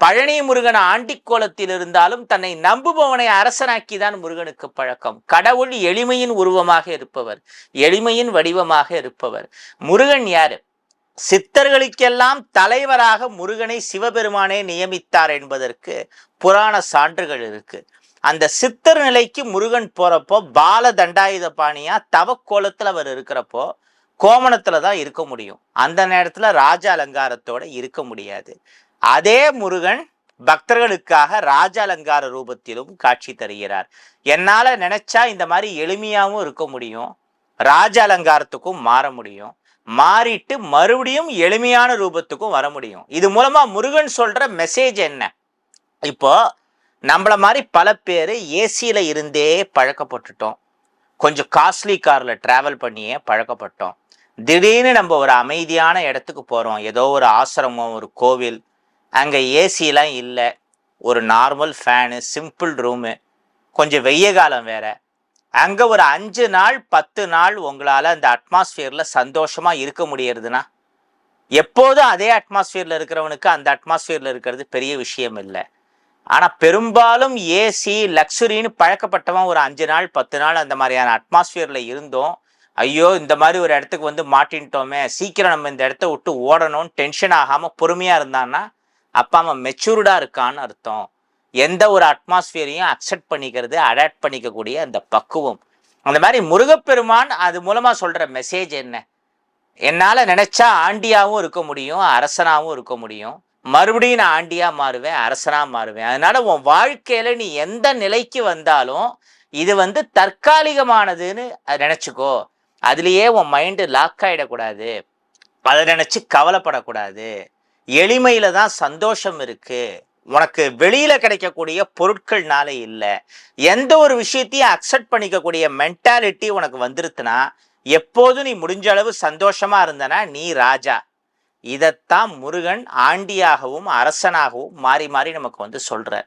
பழனி முருகன் ஆண்டிக்கோலத்தில் இருந்தாலும் தன்னை நம்புபவனை அரசனாக்கிதான் முருகனுக்கு பழக்கம். கடவுள் எளிமையின் உருவமாக இருப்பவர், எளிமையின் வடிவமாக இருப்பவர். முருகன் யாரு? சித்தர்களுக்கெல்லாம் தலைவராக முருகனை சிவபெருமானே நியமித்தார் என்பதற்கு புராண சான்றுகள் இருக்கு. அந்த சித்தர் நிலைக்கு முருகன் போறப்போ பால தண்டாயுத பாணியா தவக்கோலத்துல அவர் இருக்கிறப்போ கோமணத்துல தான் இருக்க முடியும். அந்த நேரத்துல ராஜ அலங்காரத்தோட இருக்க முடியாது. அதே முருகன் பக்தர்களுக்காக ராஜ அலங்கார ரூபத்திலும் காட்சி தருகிறார். என்னால நினைச்சா இந்த மாதிரி எளிமையாவும் இருக்க முடியும், ராஜ அலங்காரத்துக்கும் மாற முடியும், மாறிட்டு மறுபடியும் எளிமையான ரூபத்துக்கும் வர முடியும். இது மூலமா முருகன் சொல்ற மெசேஜ் என்ன? இப்போ நம்மள மாதிரி பல பேர் ஏசியில இருந்தே பழக்கப்பட்டுட்டோம், கொஞ்சம் காஸ்ட்லி கார்ல டிராவல் பண்ணியே பழக்கப்பட்டோம். திடீர்னு நம்ம ஒரு அமைதியான இடத்துக்கு போறோம், ஏதோ ஒரு ஆசிரமம், ஒரு கோவில், அங்கே ஏசிலாம் இல்லை, ஒரு நார்மல் ஃபேனு, சிம்பிள் ரூமு, கொஞ்சம் வெய்ய காலம் வேற. அங்கே ஒரு 5 நாள் 10 நாள் உங்களால் அந்த அட்மாஸ்பியரில் சந்தோஷமாக இருக்க முடியறதுன்னா, எப்போதும் அதே அட்மாஸ்பியரில் இருக்கிறவனுக்கு அந்த அட்மாஸ்பியரில் இருக்கிறது பெரிய விஷயம் இல்லை. ஆனால் பெரும்பாலும் ஏசி லக்ஸுரின்னு பழக்கப்பட்டவன் ஒரு 5 நாள் 10 நாள் அந்த மாதிரியான அட்மாஸ்பியரில் இருந்தோம், ஐயோ இந்த மாதிரி ஒரு இடத்துக்கு வந்து மாட்டின்ட்டோமே, சீக்கிரம் நம்ம இந்த இடத்த விட்டு ஓடணும்னு டென்ஷன் ஆகாமல் பொறுமையாக இருந்தான்னா அப்பா அவன் மெச்சூர்டாக இருக்கான்னு அர்த்தம். எந்த ஒரு அட்மாஸ்பியரையும் அக்செப்ட் பண்ணிக்கிறது, அடாப்ட் பண்ணிக்கக்கூடிய அந்த பக்குவம். அந்த மாதிரி முருகப்பெருமான் அது மூலமாக சொல்கிற மெசேஜ் என்ன? என்னால் நினச்சா ஆண்டியாகவும் இருக்க முடியும், அரசனாகவும் இருக்க முடியும், மறுபடியும் நான் ஆண்டியாக மாறுவேன், அரசனாக மாறுவேன். அதனால உன் வாழ்க்கையில் நீ எந்த நிலைக்கு வந்தாலும் இது வந்து தற்காலிகமானதுன்னு நினச்சிக்கோ. அதுலேயே உன் மைண்டு லாக் ஆகிடக்கூடாது, அதை நினச்சி கவலைப்படக்கூடாது. எளிமையில தான் சந்தோஷம் இருக்கு, உனக்கு வெளியில கிடைக்கக்கூடிய பொருட்கள்னால இல்லை. எந்த ஒரு விஷயத்தையும் அக்செப்ட் பண்ணிக்கக்கூடிய மென்டாலிட்டி உனக்கு வந்துருத்துனா எப்போதும் நீ முடிஞ்ச அளவு சந்தோஷமா இருந்தனா நீ ராஜா. இதைத்தான் முருகன் ஆண்டியாகவும் அரசனாகவும் மாறி மாறி நமக்கு வந்து சொல்ற.